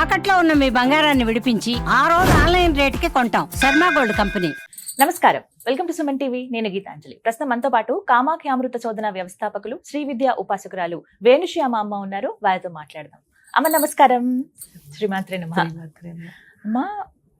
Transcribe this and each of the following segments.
తాకట్లో ఉన్న మీ బంగారాన్ని విడిపించి ఆ రోజు ఆన్లైన్ రేటుకి కొంటాం. Sharma gold company. నమస్కారం, వెల్కమ్ టు సుమన్ టీవీ. నేను గీతాంజలి. ప్రస్తుతం మనతో పాటు కామాఖ్య అమృత శోధన వ్యవస్థాపకులు శ్రీ విద్యా ఉపాసకురాలు వేణుశ్యామ అమ్మ ఉన్నారు. వారితో మాట్లాడదాం. అమ్మ నమస్కారం. శ్రీమాత్రే నమః. అమ్మా,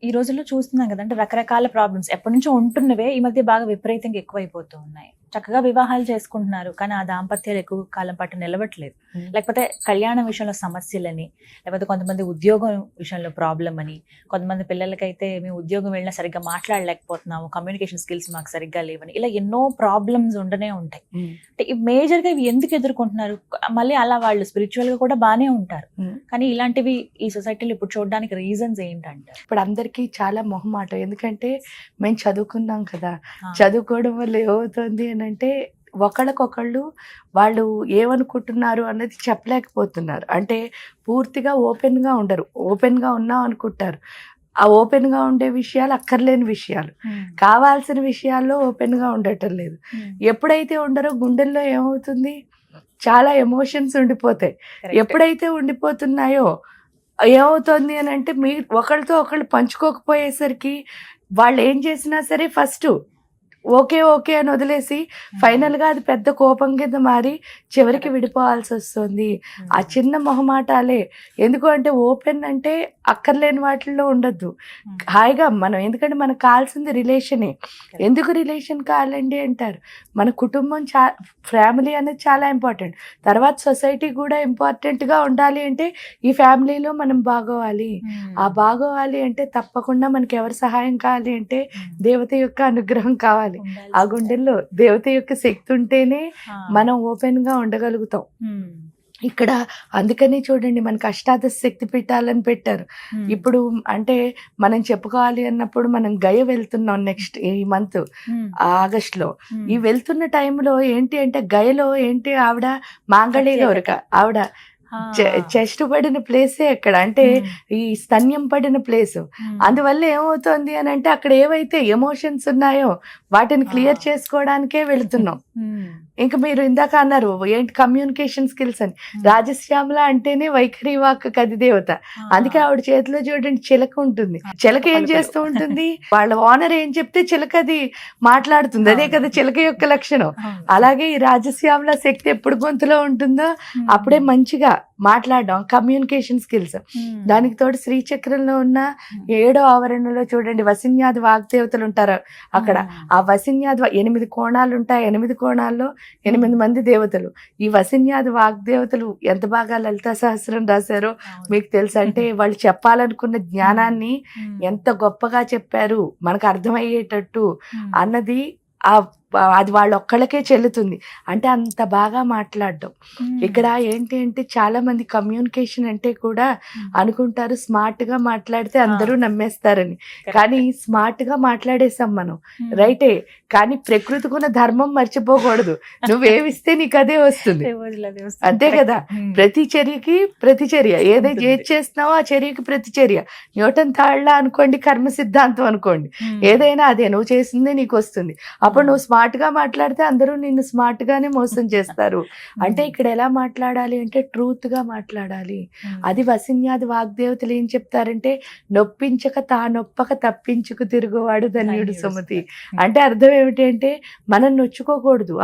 ఈ రోజుల్లో చూస్తున్నాం కదంటే రకరకాల ప్రాబ్లమ్స్ ఎప్పటి నుంచో ఉంటున్నవే ఈ మధ్య బాగా విపరీతంగా ఎక్కువైపోతూ ఉన్నాయి. చక్కగా వివాహాలు చేసుకుంటున్నారు, కానీ ఆ దాంపత్యాలు ఎక్కువ కాలం పాటు నిలవట్లేదు. లేకపోతే కళ్యాణం విషయంలో సమస్యలని, లేకపోతే కొంతమంది ఉద్యోగం విషయంలో ప్రాబ్లం అని, కొంతమంది పిల్లలకైతే మేము ఉద్యోగం వెళ్ళినా సరిగ్గా మాట్లాడలేకపోతున్నాము, కమ్యూనికేషన్ స్కిల్స్ మాకు సరిగ్గా లేవని, ఇలా ఎన్నో ప్రాబ్లమ్స్ ఉండనే ఉంటాయి. అంటే మేజర్గా ఇవి ఎందుకు ఎదుర్కొంటున్నారు? మళ్ళీ అలా వాళ్ళు స్పిరిచువల్ గా కూడా బాగానే ఉంటారు, కానీ ఇలాంటివి ఈ సొసైటీలో ఇప్పుడు చూడడానికి రీజన్స్ ఏంటంటే? ఇప్పుడు అందరికీ చాలా మొహమాటం. ఎందుకంటే మేము చదువుకున్నాం కదా, చదువుకోవడం వల్ల ఏమవుతుంది అని అంటే ఒకళ్ళకొకళ్ళు వాళ్ళు ఏమనుకుంటున్నారు అన్నది చెప్పలేకపోతున్నారు. అంటే పూర్తిగా ఓపెన్గా ఉండరు. ఓపెన్గా ఉన్నాం అనుకుంటారు. ఆ ఓపెన్గా ఉండే విషయాలు అక్కర్లేని విషయాలు, కావాల్సిన విషయాల్లో ఓపెన్గా ఉండటం లేదు. ఎప్పుడైతే ఉండరో గుండెల్లో ఏమవుతుంది, చాలా ఎమోషన్స్ ఉండిపోతాయి. ఎప్పుడైతే ఉండిపోతున్నాయో ఏమవుతుంది అని అంటే మీరు ఒకళ్ళతో ఒకళ్ళు పంచుకోకపోయేసరికి వాళ్ళు ఏం చేసినా సరే ఫస్ట్ ఓకే ఓకే అని వదిలేసి ఫైనల్గా అది పెద్ద కోపం కింద మారి చివరికి విడిపోవాల్సి వస్తుంది. ఆ చిన్న మొహమాటాలే. ఎందుకు అంటే ఓపెన్ అంటే అక్కర్లేని వాటిల్లో ఉండద్దు. హాయిగా మనం, ఎందుకంటే మనకు కావాల్సింది రిలేషనే. ఎందుకు రిలేషన్ కావాలండి అంటారు, మన కుటుంబం ఫ్యామిలీ అనేది చాలా ఇంపార్టెంట్. తర్వాత సొసైటీ కూడా ఇంపార్టెంట్గా ఉండాలి. అంటే ఈ ఫ్యామిలీలో మనం బాగోవాలి. ఆ బాగోవాలి అంటే తప్పకుండా మనకి ఎవరి సహాయం కావాలి అంటే దేవత యొక్క అనుగ్రహం కావాలి. ఆ గుండెల్లో దేవత యొక్క శక్తి ఉంటేనే మనం ఓపెన్ గా ఉండగలుగుతాం. ఇక్కడ అందుకని చూడండి, మనకి అష్టాదశ శక్తి పీఠాలని పెట్టారు. ఇప్పుడు అంటే మనం చెప్పుకోవాలి అన్నప్పుడు మనం గయ వెళ్తున్నాం నెక్స్ట్ ఈ మంత్ ఆగస్ట్ లో. ఈ వెళ్తున్న టైంలో ఏంటి అంటే గయలో ఏంటి, ఆవిడ మాంగళి గౌరిక, ఆవిడ చెస్ట్ పడిన ప్లేసే అక్కడ, అంటే ఈ స్తన్యం పడిన ప్లేస్. అందువల్ల ఏమవుతుంది అని అంటే అక్కడ ఏవైతే ఎమోషన్స్ ఉన్నాయో వాటిని క్లియర్ చేసుకోవడానికే వెళుతున్నాం. ఇంకా మీరు ఇందాక అన్నారు ఏంటి కమ్యూనికేషన్ స్కిల్స్ అని. రాజశ్యామల అంటేనే వైఖరి వాక్ కది దేవత. అందుకే ఆవిడ చేతిలో చూడండి చిలక ఉంటుంది. చిలక ఏం చేస్తూ ఉంటుంది, వాళ్ళ ఓనర్ ఏం చెప్తే చిలక అది మాట్లాడుతుంది. అదే కదా చిలక యొక్క లక్షణం. అలాగే ఈ రాజశ్యామల శక్తి ఎప్పుడు గొంతులో ఉంటుందో అప్పుడే మంచిగా మాట్లాడడం, కమ్యూనికేషన్ స్కిల్స్. దానికి తోడు శ్రీచక్రంలో ఉన్న 7వ ఆవరణలో చూడండి వసిన్యాది వాగ్దేవతలు ఉంటారు అక్కడ. ఆ వసిన్యాది 8 కోణాలు ఉంటాయి. 8 కోణాల్లో 8 మంది దేవతలు. ఈ వసిన్యాది వాగ్దేవతలు ఎంత బాగా లలితా సహస్రం రాశారో మీకు తెలుసు. అంటే వాళ్ళు చెప్పాలనుకున్న జ్ఞానాన్ని ఎంత గొప్పగా చెప్పారు మనకు అర్థమయ్యేటట్టు అన్నది అది వాళ్ళ ఒక్కళ్ళకే చెల్లుతుంది. అంటే అంత బాగా మాట్లాడడం. ఇక్కడ ఏంటి అంటే చాలా మంది కమ్యూనికేషన్ అంటే కూడా అనుకుంటారు స్మార్ట్ గా మాట్లాడితే అందరూ నమ్మేస్తారని. కానీ స్మార్ట్ గా మాట్లాడేసాం మనం, రైటే. కానీ ప్రకృతికున్న ధర్మం మర్చిపోకూడదు. నువ్వేమిస్తే నీకు అదే వస్తుంది, అంతే కదా. ప్రతి చర్యకి ప్రతిచర్య, ఏది చేస్తున్నావో ఆ చర్యకి ప్రతిచర్య. న్యూటన్ థర్డ్ లా అనుకోండి, కర్మ సిద్ధాంతం అనుకోండి, ఏదైనా అదే నువ్వు చేసిందే నీకు వస్తుంది. అప్పుడు నువ్వు స్మార్ట్ గా మాట్లాడితే అందరూ నిన్ను స్మార్ట్ గానే మోసం చేస్తారు. అంటే ఇక్కడ ఎలా మాట్లాడాలి అంటే ట్రూత్ గా మాట్లాడాలి. అది వసిన్యాది వాగ్దేవతలు ఏం చెప్తారంటే నొప్పించక తానొప్పక తప్పించుకు తిరుగువాడు ధన్యుడు సుమతి. అంటే అర్థం ఏమిటి అంటే మనం నొచ్చుకోకూడదు.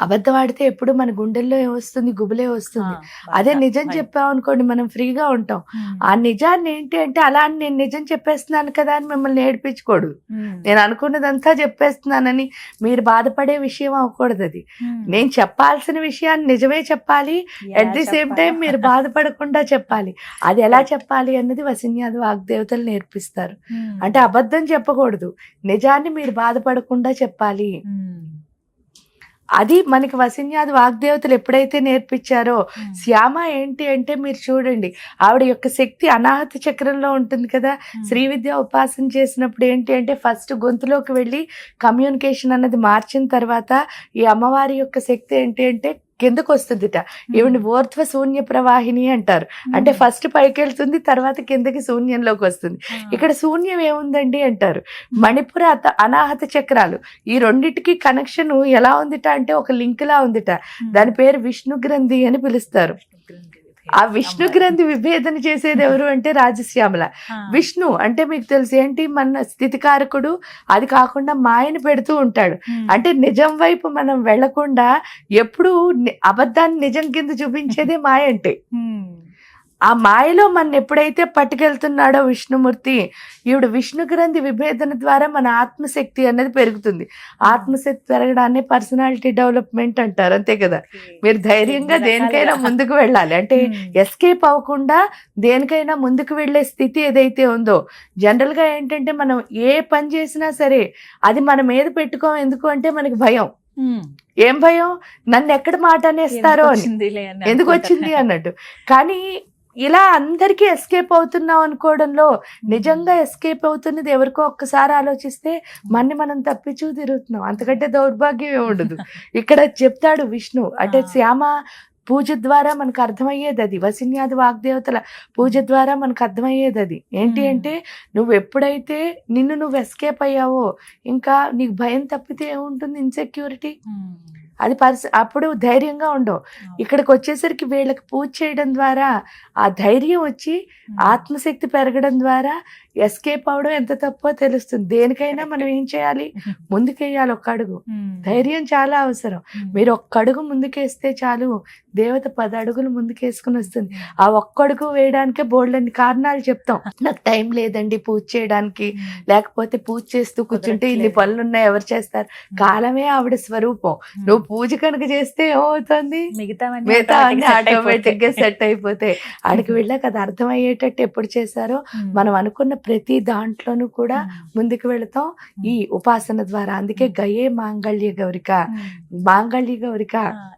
అబద్ధం ఆడితే ఎప్పుడు మన గుండెల్లో ఏమొస్తుంది, గుబులే వస్తుంది. అదే నిజం చెప్పాం అనుకోండి మనం ఫ్రీగా ఉంటాం. ఆ నిజాన్ని ఏంటి అంటే అలా నేను నిజం చెప్పేస్తున్నాను కదా అని మిమ్మల్ని ఏడిపించకూడదు. నేను అనుకున్నదంతా చెప్పేస్తున్నానని మీరు బాధపడే విషయం అవ్వకూడదు. అది నేను చెప్పాల్సిన విషయాన్ని నిజమే చెప్పాలి, అట్ ది సేమ్ టైం మీరు బాధపడకుండా చెప్పాలి. అది ఎలా చెప్పాలి అన్నది వసిన్యాది వాగ్దేవతలు నేర్పిస్తారు. అంటే అబద్ధం చెప్పకూడదు, నిజాన్ని మీరు బాధపడకుండా చెప్పాలి. అది మనకి వసిన్యాది వాగ్దేవతలు ఎప్పుడైతే నేర్పించారో. శ్యామ ఏంటి అంటే మీరు చూడండి, ఆవిడ యొక్క శక్తి అనాహత చక్రంలో ఉంటుంది కదా. శ్రీ విద్య ఉపాసన చేసినప్పుడు ఏంటి అంటే ఫస్ట్ గొంతులోకి వెళ్ళి కమ్యూనికేషన్ అన్నది మార్చిన తర్వాత ఈ అమ్మవారి యొక్క శక్తి ఏంటి అంటే కిందకు వస్తుందిట. ఈవిని ఊర్ధ్వ శూన్య ప్రవాహిని అంటారు. అంటే ఫస్ట్ పైకి వెళ్తుంది, తర్వాత కిందకి శూన్యంలోకి వస్తుంది. ఇక్కడ శూన్యం ఏముందండి అంటారు, మణిపుర అనాహత చక్రాలు. ఈ రెండిటికి కనెక్షన్ ఎలా ఉందిట అంటే ఒక లింక్ లా ఉందిట. దాని పేరు విష్ణు గ్రంథి అని పిలుస్తారు. ఆ విష్ణు గ్రంథి విభేదన చేసేది ఎవరు అంటే రాజశ్యామల. విష్ణు అంటే మీకు తెలుసు ఏంటి, మన స్థితికారకుడు. అది కాకుండా మాయను పెడుతూ ఉంటాడు. అంటే నిజం వైపు మనం వెళ్లకుండా ఎప్పుడు అబద్ధాన్ని నిజం కింద చూపించేదే మాయ అంటే. ఆ మాయలో మన ఎప్పుడైతే పట్టుకెళ్తున్నాడో విష్ణుమూర్తి, ఈవిడ విష్ణు గ్రంథి విభేదన ద్వారా మన ఆత్మశక్తి అనేది పెరుగుతుంది. ఆత్మశక్తి పెరగడాన్ని పర్సనాలిటీ డెవలప్మెంట్ అంటారు, అంతే కదా. మీరు ధైర్యంగా దేనికైనా ముందుకు వెళ్ళాలి అంటే ఎస్కేప్ అవ్వకుండా దేనికైనా ముందుకు వెళ్ళే స్థితి ఏదైతే ఉందో. జనరల్ గా ఏంటంటే మనం ఏ పని చేసినా సరే అది మన మీద పెట్టుకోం. ఎందుకు అంటే మనకి భయం. ఏం భయం? నన్ను ఎక్కడ మాట అనేస్తారో అని, ఎందుకు వచ్చింది అన్నట్టు. కానీ ఇలా అందరికీ ఎస్కేప్ అవుతున్నాం అనుకోవడంలో నిజంగా ఎస్కేప్ అవుతున్నది ఎవరికో ఒక్కసారి ఆలోచిస్తే మనం తప్పించు తిరుగుతున్నాం. అంతకంటే దౌర్భాగ్యం ఉండదు. ఇక్కడ చెప్తాడు విష్ణు అంటే శ్యామ పూజ ద్వారా మనకు అర్థమయ్యేది అది. వసిన్యాది వాగ్దేవతల పూజ ద్వారా మనకు అర్థమయ్యేది అది. ఏంటి అంటే నువ్వు ఎప్పుడైతే నువ్వు ఎస్కేప్ అయ్యావో ఇంకా నీకు భయం తప్పితే ఏముంటుంది? ఇన్సెక్యూరిటీ. అది అప్పుడు ధైర్యంగా ఉండవు. ఇక్కడికి వచ్చేసరికి వీళ్ళకి పూజ చేయడం ద్వారా ఆ ధైర్యం వచ్చి ఆత్మశక్తి పెరగడం ద్వారా ఎస్కేప్ అవడం ఎంత తప్పో తెలుస్తుంది. దేనికైనా మనం ఏం చేయాలి? ముందుకేయాలి ఒక్క అడుగు. ధైర్యం చాలా అవసరం. మీరు ఒక్క అడుగు ముందుకేస్తే చాలు, దేవత 10 అడుగులు ముందుకేసుకుని వస్తుంది. ఆ ఒక్క అడుగు వేయడానికే బోల్డన్ని కారణాలు చెప్తాం. నాకు టైం లేదండి పూజ చేయడానికి, లేకపోతే పూజ చేస్తూ కూర్చుంటే ఇన్ని పనులు ఉన్నాయి, ఎవరు చేస్తారు? కాలమే ఆవిడ స్వరూపం. నువ్వు పూజ కనుక చేస్తే ఏమవుతుంది? మిగతా అన్ని ఆటోమేటిక్ గా సెట్ అయిపోతాయి. ఆడికి వెళ్ళాక అది అర్థమయ్యేటట్టు ఎప్పుడు చేశారో మనం అనుకున్న ప్రతి దాంట్లోనూ కూడా ముందుకు వెళతాం ఈ ఉపాసన ద్వారా. అందుకే గయే మాంగళ్య గౌరిక. మాంగళ్య గౌరిక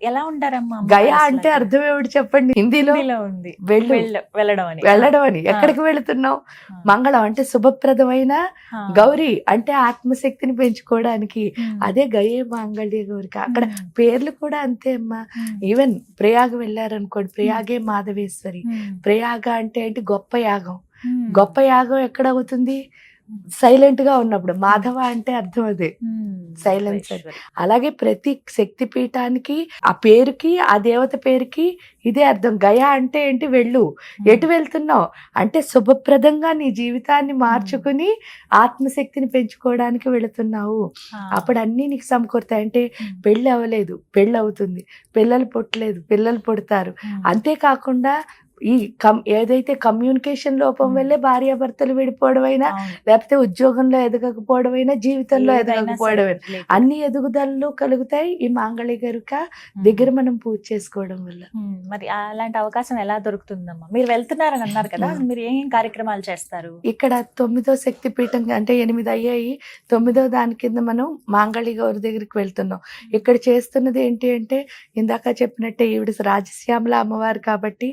ఎలా ఉంటారమ్మా? గయ అంటే అర్థం ఏమిటి చెప్పండి? హిందీలో ఉంది వెళ్ళడం అని. ఎక్కడికి వెళుతున్నావు? మంగళం అంటే శుభప్రదమైన, గౌరీ అంటే ఆత్మశక్తిని పెంచుకోవడానికి. అదే గయే మాంగళ్య గౌరిక. అక్కడ పేర్లు కూడా అంతే అమ్మా. ఈవెన్ ప్రయాగ వెళ్ళారనుకోండి, ప్రయాగే మాధవేశ్వరి. ప్రయాగ అంటే ఏంటి? గొప్ప యాగం. గొప్ప యాగం ఎక్కడ అవుతుంది? సైలెంట్ గా ఉన్నప్పుడు. మాధవ అంటే అర్థం అదే, సైలెన్సర్. అలాగే ప్రతి శక్తి పీఠానికి ఆ పేరుకి, ఆ దేవత పేరుకి ఇదే అర్థం. గయ అంటే ఏంటి? వెళ్ళు. ఎటు వెళ్తున్నావు అంటే శుభప్రదంగా నీ జీవితాన్ని మార్చుకుని ఆత్మశక్తిని పెంచుకోవడానికి వెళుతున్నావు. అప్పుడు అన్ని నీకు సమకూరుతాయి. అంటే పెళ్ళి అవ్వలేదు, పెళ్ళి అవుతుంది. పిల్లలు పుట్టలేదు, పిల్లలు పుడతారు. అంతేకాకుండా ఈ ఏదైతే కమ్యూనికేషన్ లోపం వల్లే భార్యాభర్తలు విడిపోవడం అయినా, లేకపోతే ఉద్యోగంలో ఎదగకపోవడం అయినా, జీవితంలో ఎదగకపోవడం అయినా, అన్ని ఎదుగుదలలో కలుగుతాయి ఈ మాంగళ్య గౌరిక దగ్గర మనం పూజ చేసుకోవడం వల్ల. మరి అలాంటి అవకాశం ఎలా దొరుకుతుందమ్మా? మీరు వెళ్తున్నారని అన్నారు కదా, మీరు ఏం కార్యక్రమాలు చేస్తారు? ఇక్కడ 9వ శక్తి పీఠం అంటే 8 అయ్యాయి. 9వ దాని కింద మనం మాంగళ్య గౌరి దగ్గరికి వెళ్తున్నాం. ఇక్కడ చేస్తున్నది ఏంటి అంటే ఇందాక చెప్పినట్టే ఈవిడ రాజశ్యామల అమ్మవారు కాబట్టి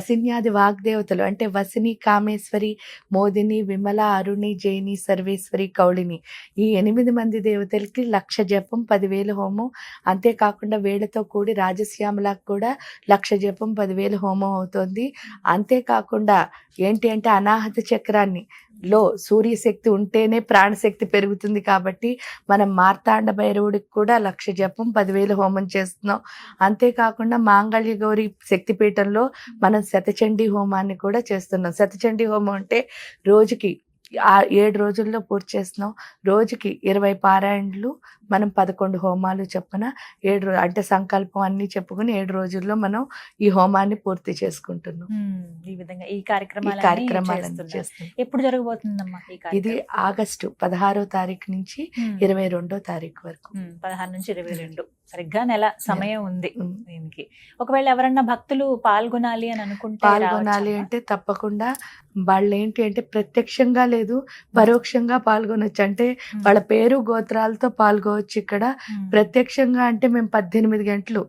వసిన్యాది వాగ్దేవతలు అంటే వసిని, కామేశ్వరి, మోదిని, విమల, అరుణి, జైని, సర్వేశ్వరి, కౌళిని, ఈ 8 మంది దేవతలకి 1,00,000 జపం, 10,000 హోమం. అంతేకాకుండా వేళతో కూడి రాజశ్యామలకు కూడా 1,00,000 జపం, 10,000 హోమం అవుతుంది. అంతేకాకుండా ఏంటి అంటే అనాహత చక్రాన్ని లో సూర్యశక్తి ఉంటేనే ప్రాణశక్తి పెరుగుతుంది కాబట్టి మనం మార్తాండ భైరవుడికి కూడా 1,00,000 జపం, 10,000 హోమం చేస్తున్నాం. అంతేకాకుండా మాంగళ్య గౌరి శక్తిపీఠంలో మనం శతచండీ హోమాన్ని కూడా చేస్తున్నాం. శతచండీ హోమం అంటే రోజుకి 7 రోజుల్లో పూర్తి చేస్తున్నాం. రోజుకి 20 పారాయణలు, మనం 11 హోమాలు చెప్పున 7 అంటే సంకల్పం అన్ని చెప్పుకుని 7 రోజుల్లో మనం ఈ హోమాన్ని పూర్తి చేసుకుంటున్నాం. ఈ విధంగా ఈ కార్యక్రమాలను చేస్తున్నాం. ఎప్పుడు జరగబోతుందమ్మా ఇది? ఆగస్టు 16వ తారీఖు నుంచి 22వ తారీఖు వరకు. 16 నుంచి 22 సరిగ్గా నెల సమయం ఉంది దీనికి. ఒకవేళ ఎవరన్నా భక్తులు పాల్గొనాలి అని అనుకుంటే, పాల్గొనాలి అంటే తప్పకుండా వాళ్ళు ఏంటి అంటే ప్రత్యక్షంగా లేదు పరోక్షంగా పాల్గొనొచ్చు. అంటే వాళ్ళ పేరు గోత్రాలతో పాల్గొవచ్చు. ఇక్కడ ప్రత్యక్షంగా అంటే మేము 18 గంటలు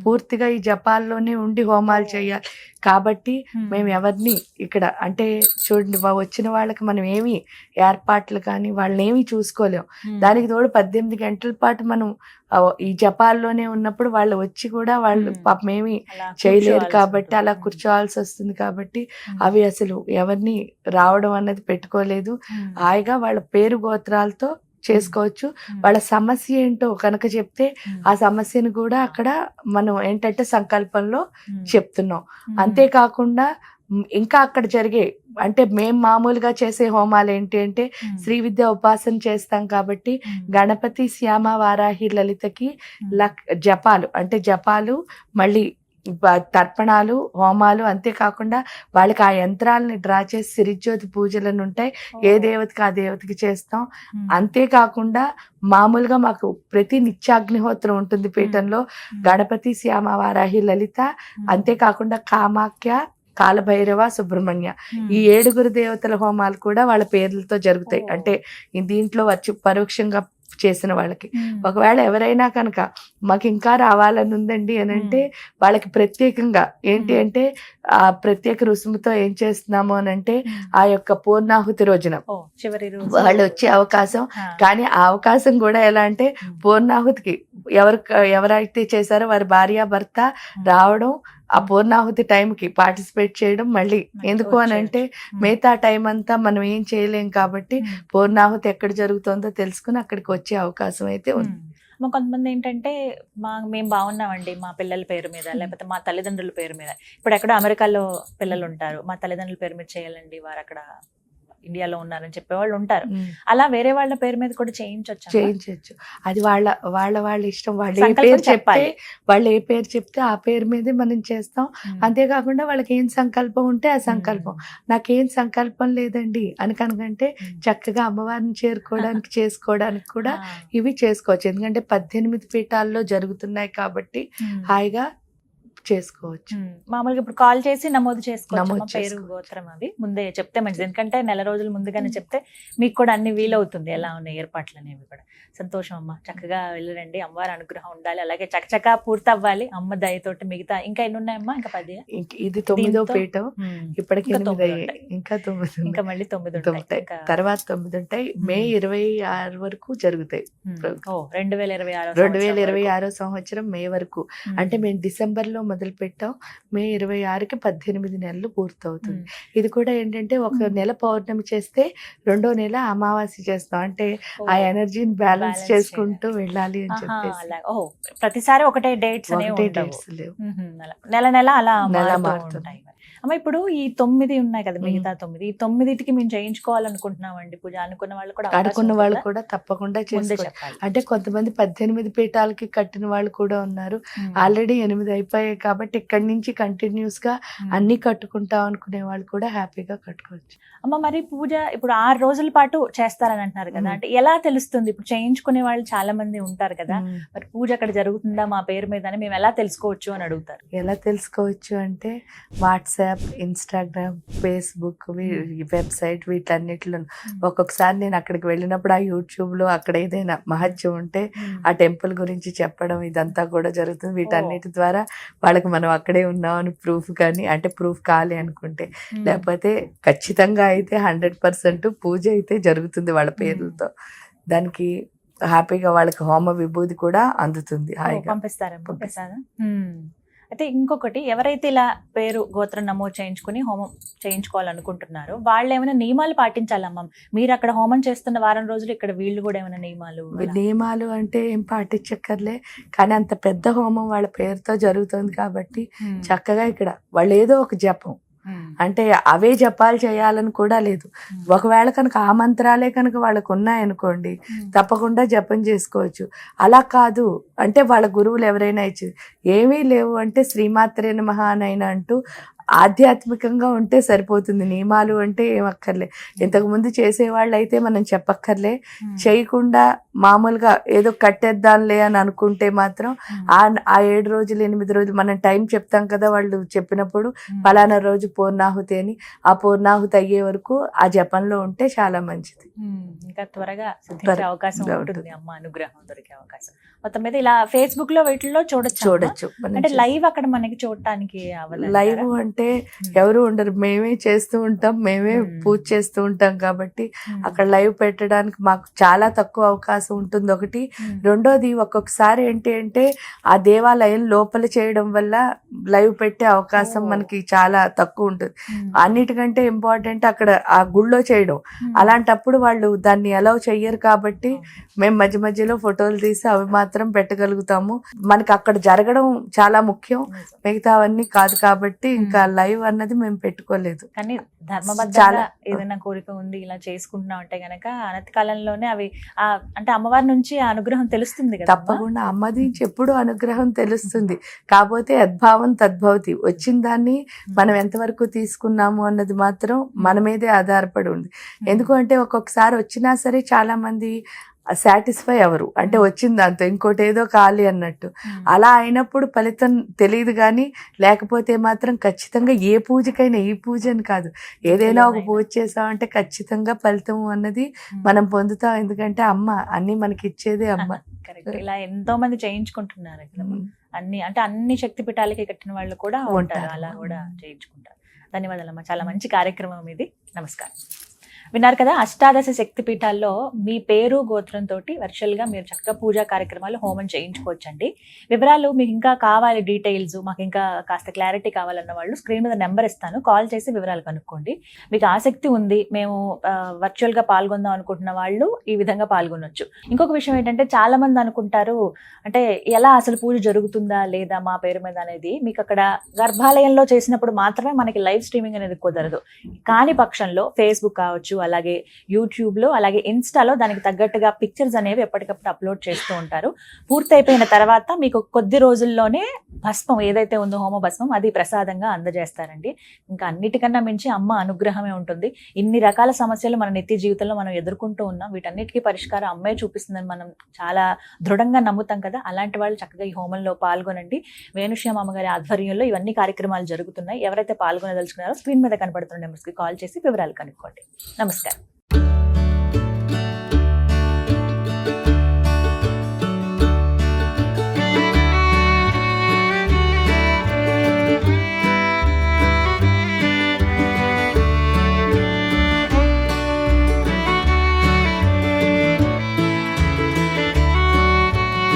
పూర్తిగా ఈ జపాల్లోనే ఉండి హోమాలు చేయాలి కాబట్టి మేము ఎవరిని ఇక్కడ అంటే చూడండి, వచ్చిన వాళ్ళకి మనం ఏమి ఏర్పాట్లు కానీ వాళ్ళని ఏమి చూసుకోలేము. దానికి తోడు 18 గంటల పాటు మనం ఈ జపాల్లోనే ఉన్నప్పుడు వాళ్ళు వచ్చి కూడా వాళ్ళు పాపం ఏమి చేయలేరు కాబట్టి అలా కూర్చోవాల్సి వస్తుంది. కాబట్టి అవి అసలు ఎవరిని రావడం అన్నది పెట్టుకోలేదు. హాయిగా వాళ్ళ పేరు గోత్రాలతో చేసుకోవచ్చు. వాళ్ళ సమస్య ఏంటో కనుక చెప్తే ఆ సమస్యను కూడా అక్కడ మనం ఏంటంటే సంకల్పంలో చెప్తున్నాం. అంతేకాకుండా ఇంకా అక్కడ జరిగే అంటే మేము మామూలుగా చేసే హోమాలు ఏంటి అంటే శ్రీ విద్య ఉపాసన చేస్తాం కాబట్టి గణపతి, శ్యామ, వారాహి, లలితకి జపాలు అంటే జపాలు, మళ్ళీ తర్పణాలు, హోమాలు, అంతేకాకుండా వాళ్ళకి ఆ యంత్రాలని డ్రా చేసి సిరిజ్యోతి పూజలను ఉంటాయి. ఏ దేవతకి ఆ దేవతకి చేస్తాం. అంతేకాకుండా మామూలుగా మాకు ప్రతి నిత్యాగ్నిహోత్రం ఉంటుంది పీఠంలో. గణపతి, శ్యామ, వారాహి, లలిత, అంతేకాకుండా కామాఖ్య, కాలభైరవ, సుబ్రహ్మణ్య, ఈ 7 దేవతల హోమాలు కూడా వాళ్ళ పేర్లతో జరుగుతాయి. అంటే దీంట్లో వచ్చి పరోక్షంగా చేసిన వాళ్ళకి. ఒకవేళ ఎవరైనా కనుక మాకు ఇంకా రావాలని ఉందండి అని అంటే వాళ్ళకి ప్రత్యేకంగా ఏంటి అంటే ఆ ప్రత్యేక రుసుముతో ఏం చేస్తున్నాము అని అంటే ఆ యొక్క పూర్ణాహుతి రోజున వాళ్ళు వచ్చే అవకాశం. కానీ ఆ అవకాశం కూడా ఎలా అంటే పూర్ణాహుతికి ఎవరైతే చేశారో వారి భార్య భర్త రావడం, ఆ పూర్ణాహుతి టైంకి పార్టిసిపేట్ చేయడం. మళ్ళీ ఎందుకు అని అంటే మిగతా టైం అంతా మనం ఏం చేయలేం కాబట్టి పూర్ణాహుతి ఎక్కడ జరుగుతుందో తెలుసుకుని అక్కడికి వచ్చే అవకాశం అయితే ఉంది. కొంతమంది ఏంటంటే మేము బాగున్నామండి మా పిల్లల పేరు మీద, లేకపోతే మా తల్లిదండ్రుల పేరు మీద. ఇప్పుడు ఎక్కడో అమెరికాలో పిల్లలు ఉంటారు, మా తల్లిదండ్రుల పేరు మీద చేయాలండి, వారు అక్కడ ఇండియాలో ఉన్నారని చెప్పేవాళ్ళు ఉంటారు. అలా వేరే వాళ్ళ పేరు మీద కూడా చేయించవచ్చు. అది వాళ్ళ ఇష్టం. వాళ్ళు ఏ పేరు చెప్తే ఆ పేరు మీదే మనం చేస్తాం. అంతేకాకుండా వాళ్ళకి ఏం సంకల్పం ఉంటే ఆ సంకల్పం. నాకేం సంకల్పం లేదండి అని కనుకంటే చక్కగా అమ్మవారిని చేసుకోవడానికి కూడా ఇవి చేసుకోవచ్చు. ఎందుకంటే 18 పీఠాల్లో జరుగుతున్నాయి కాబట్టి హాయిగా చేసుకోవచ్చు. మామూలుగా ఇప్పుడు కాల్ చేసి నమోదు చేసుకోవచ్చు పేరు, గోత్రం అవి ముందే చెప్తే మంచిది. ఎందుకంటే నెల రోజులు ముందుగానే చెప్తే మీకు కూడా అన్ని వీలవుతుంది ఎలా ఉన్నాయి ఏర్పాట్లు అనేవి కూడా. సంతోషం అమ్మ, చక్కగా వెళ్ళరండి, అమ్మవారి అనుగ్రహం ఉండాలి, అలాగే చక్కచక్క పూర్తి అవ్వాలి అమ్మ దయతోటి. మిగతా ఇంకా ఎన్ని ఉన్నాయమ్మా? ఇంకా 10. ఇది 9వ పీఠం. ఇప్పటికి ఇంకా మళ్ళీ 9 ఉంటాయి, తర్వాత 9 ఉంటాయి. మే 26 వరకు జరుగుతాయి. 2026 సంవత్సరం మే వరకు. అంటే మేము డిసెంబర్ లో మొదలు పెట్టాం, మే 26కి 18 నెలలు పూర్తవుతుంది. ఇది కూడా ఏంటంటే ఒక నెల పౌర్ణమి చేస్తే 2వ నెల అమావాస్య చేస్తాం. అంటే ఆ ఎనర్జీని బ్యాలెన్స్ చేసుకుంటూ వెళ్ళాలి అని చెప్పేసి. ప్రతిసారి ఒకటే డేట్స్ లేవు, నెల అలా మారుతుంటాయి. అమ్మ ఇప్పుడు ఈ 9 ఉన్నాయి కదా, మిగతా 9, ఈ 9టికి మేము చేయించుకోవాలనుకుంటున్నామండి పూజ అనుకున్న వాళ్ళు కూడా తప్పకుండా చేసుకోవాలి. అంటే కొంతమంది 18 పీఠాలకి కట్టిన వాళ్ళు కూడా ఉన్నారు. ఆల్రెడీ 8 అయిపోయాయి కాబట్టి ఇక్కడి నుంచి కంటిన్యూస్ గా అన్ని కట్టుకుంటాం అనుకునే వాళ్ళు కూడా హ్యాపీగా కట్టుకోవచ్చు. అమ్మ మరి పూజ ఇప్పుడు 6 రోజుల పాటు చేస్తారని అంటున్నారు కదా, అంటే ఎలా తెలుస్తుంది? ఇప్పుడు చేయించుకునే వాళ్ళు చాలా మంది ఉంటారు కదా, మరి పూజ అక్కడ జరుగుతుందా మా పేరు మీద అని మేము ఎలా తెలుసుకోవచ్చు అని అడుగుతారు. ఎలా తెలుసుకోవచ్చు అంటే వాట్సాప్, ఇన్స్టాగ్రామ్, ఫేస్బుక్, వెబ్సైట్, వీటన్నిటిలో ఒక్కొక్కసారి నేను అక్కడికి వెళ్ళినప్పుడు ఆ యూట్యూబ్ లో అక్కడ ఏదైనా మహత్యం ఉంటే ఆ టెంపుల్ గురించి చెప్పడం ఇదంతా కూడా జరుగుతుంది. వీటన్నిటి ద్వారా వాళ్ళకి మనం అక్కడే ఉన్నామని ప్రూఫ్ కానీ, అంటే ప్రూఫ్ కావాలి అనుకుంటే, లేకపోతే ఖచ్చితంగా అయితే 100% పూజ అయితే జరుగుతుంది వాళ్ళ పేర్లతో. దానికి హ్యాపీగా వాళ్ళకి హోమ విభూది కూడా అందుతుంది. హాయిగా పంపిస్తారా? అయితే ఇంకొకటి, ఎవరైతే ఇలా పేరు గోత్రం నమోదు చేయించుకుని హోమం చేయించుకోవాలనుకుంటున్నారో వాళ్ళు ఏమైనా నియమాలు పాటించాలమ్మా? మీరు అక్కడ హోమం చేస్తున్న వారం రోజులు ఇక్కడ వీళ్ళు కూడా ఏమైనా నియమాలు అంటే ఏం పాటించక్కర్లే. కానీ అంత పెద్ద హోమం వాళ్ళ పేరుతో జరుగుతుంది కాబట్టి చక్కగా ఇక్కడ వాళ్ళు ఏదో ఒక జపం, అంటే అవే జపాలు చేయాలని కూడా లేదు. ఒకవేళ కనుక ఆ మంత్రాలే కనుక వాళ్ళకు ఉన్నాయనుకోండి తప్పకుండా జపం చేసుకోవచ్చు. అలా కాదు అంటే వాళ్ళ గురువులు ఎవరైనా ఇచ్చింది ఏమీ లేవు అంటే శ్రీమాత్రే నమః అనైనా అంటూ ఆధ్యాత్మికంగా ఉంటే సరిపోతుంది. నియమాలు అంటే ఏమక్కర్లే. ఇంతకుముందు చేసేవాళ్ళు అయితే మనం చెప్పక్కర్లే. చేయకుండా మామూలుగా ఏదో కట్టేద్దాంలే అని అనుకుంటే మాత్రం ఆ 7 రోజులు 8 రోజులు మనం టైం చెప్తాం కదా, వాళ్ళు చెప్పినప్పుడు పలానా రోజు పూర్ణాహుతి అని, ఆ పూర్ణాహుతి అయ్యే వరకు ఆ జపంలో ఉంటే చాలా మంచిది. ఇంకా త్వరగా అవకాశం ఉంటుంది, అమ్మ అనుగ్రహం దొరికే అవకాశం. మొత్తం మీద ఇలా ఫేస్బుక్ లో వీటిల్లో చూడొచ్చు. అంటే లైవ్ అక్కడ మనకి చూడటానికి లైవ్ అంటే ఎవరు ఉండరు, మేమే చేస్తూ ఉంటాం, మేమే పూజ చేస్తూ ఉంటాం కాబట్టి అక్కడ లైవ్ పెట్టడానికి మాకు చాలా తక్కువ అవకాశం ఉంటుంది. ఒకటి. రెండోది ఒక్కొక్కసారి ఏంటి అంటే ఆ దేవాలయం లోపల చేయడం వల్ల లైవ్ పెట్టే అవకాశం మనకి చాలా తక్కువ ఎక్కువ ఉంటుంది. అన్నిటికంటే ఇంపార్టెంట్ అక్కడ ఆ గుళ్ళో చేయడం. అలాంటప్పుడు వాళ్ళు దాన్ని అలౌ చెయ్యరు కాబట్టి మేము మధ్య మధ్యలో ఫోటోలు తీసి అవి మాత్రం పెట్టగలుగుతాము. మనకి అక్కడ జరగడం చాలా ముఖ్యం, మిగతా అవన్నీ కాదు కాబట్టి ఇంకా లైవ్ అన్నది మేము పెట్టుకోలేదు. కానీ ధర్మబద్ధంగా ఏదైనా కోరిక ఉంది ఇలా చేసుకుంటున్నాం అంటే గనక అనతి కాలంలోనే అవి అంటే అమ్మవారి నుంచి ఆ అనుగ్రహం తెలుస్తుంది కదా. తప్పకుండా అమ్మది నుంచి ఎప్పుడు అనుగ్రహం తెలుస్తుంది. కాకపోతే యద్భావం తద్భవతి, వచ్చిన దాన్ని మనం ఎంతవరకు తీసుకున్నాము అన్నది మాత్రం మన మీదే ఆధారపడి ఉంది. ఎందుకంటే ఒక్కొక్కసారి వచ్చినా సరే చాలా మంది సాటిస్ఫై అవరు, అంటే వచ్చింది దాంతో ఇంకోటి ఏదో కావాలి అన్నట్టు. అలా అయినప్పుడు ఫలితం తెలియదు, కానీ లేకపోతే మాత్రం ఖచ్చితంగా ఏ పూజకైనా, ఈ పూజ అని కాదు, ఏదైనా ఒక పూజ చేసామంటే ఖచ్చితంగా ఫలితం అన్నది మనం పొందుతాం. ఎందుకంటే అమ్మ అన్ని మనకి ఇచ్చేదే అమ్మ. కరెక్ట్. ఇలా ఎంతో మంది చేయించుకుంటున్నారు అన్ని, అంటే అన్ని శక్తి పీఠాలకి కట్టిన వాళ్ళు కూడా ఉంటారు, అలా కూడా చేయించుకుంటారు. ధన్యవాదాలమ్మా, చాలా మంచి కార్యక్రమం ఇది. నమస్కారం. విన్నారు కదా, అష్టాదశ శక్తి పీఠాల్లో మీ పేరు గోత్రంతో వర్చువల్గా మీరు చక్కగా పూజా కార్యక్రమాలు హోమం చేయించుకోవచ్చండి. వివరాలు మీకు ఇంకా కావాలి, డీటెయిల్స్ మాకు ఇంకా కాస్త క్లారిటీ కావాలన్న వాళ్ళు స్క్రీన్ మీద నెంబర్ ఇస్తాను, కాల్ చేసి వివరాలు కనుక్కోండి. మీకు ఆసక్తి ఉంది, మేము వర్చువల్గా పాల్గొందాం అనుకుంటున్న వాళ్ళు ఈ విధంగా పాల్గొనొచ్చు. ఇంకొక విషయం ఏంటంటే చాలా మంది అనుకుంటారు, అంటే ఎలా అసలు పూజ జరుగుతుందా లేదా మా పేరు మీద అనేది. మీకు అక్కడ గర్భాలయంలో చేసినప్పుడు మాత్రమే మనకి లైవ్ స్ట్రీమింగ్ అనేది కుదరదు. కాని పక్షంలో ఫేస్బుక్ కావచ్చు, అలాగే యూట్యూబ్లో, అలాగే ఇన్స్టాలో దానికి తగ్గట్టుగా పిక్చర్స్ అనేవి ఎప్పటికప్పుడు అప్లోడ్ చేస్తూ ఉంటారు. పూర్తయిపోయిన తర్వాత మీకు కొద్ది రోజుల్లోనే భస్మం ఏదైతే ఉందో హోమ భస్మం అది ప్రసాదంగా అందజేస్తారండి. ఇంకా అన్నిటికన్నా మించి అమ్మ అనుగ్రహమే ఉంటుంది. ఇన్ని రకాల సమస్యలు మన నిత్య జీవితంలో మనం ఎదుర్కొంటూ ఉన్నాం, వీటన్నిటికీ పరిష్కారం అమ్మే చూపిస్తుందని మనం చాలా దృఢంగా నమ్ముతాం కదా. అలాంటి వాళ్ళు చక్కగా ఈ హోమంలో పాల్గొనండి. వేణుశ్యామ అమ్మగారి ఆధ్వర్యంలో ఇవన్నీ కార్యక్రమాలు జరుగుతున్నాయి. ఎవరైతే పాల్గొనదలుచుకున్నారో స్క్రీన్ మీద కనబడుతున్న నెంబర్స్కి కాల్ చేసి వివరాలు కనుక్కోండి. నమస్కారం.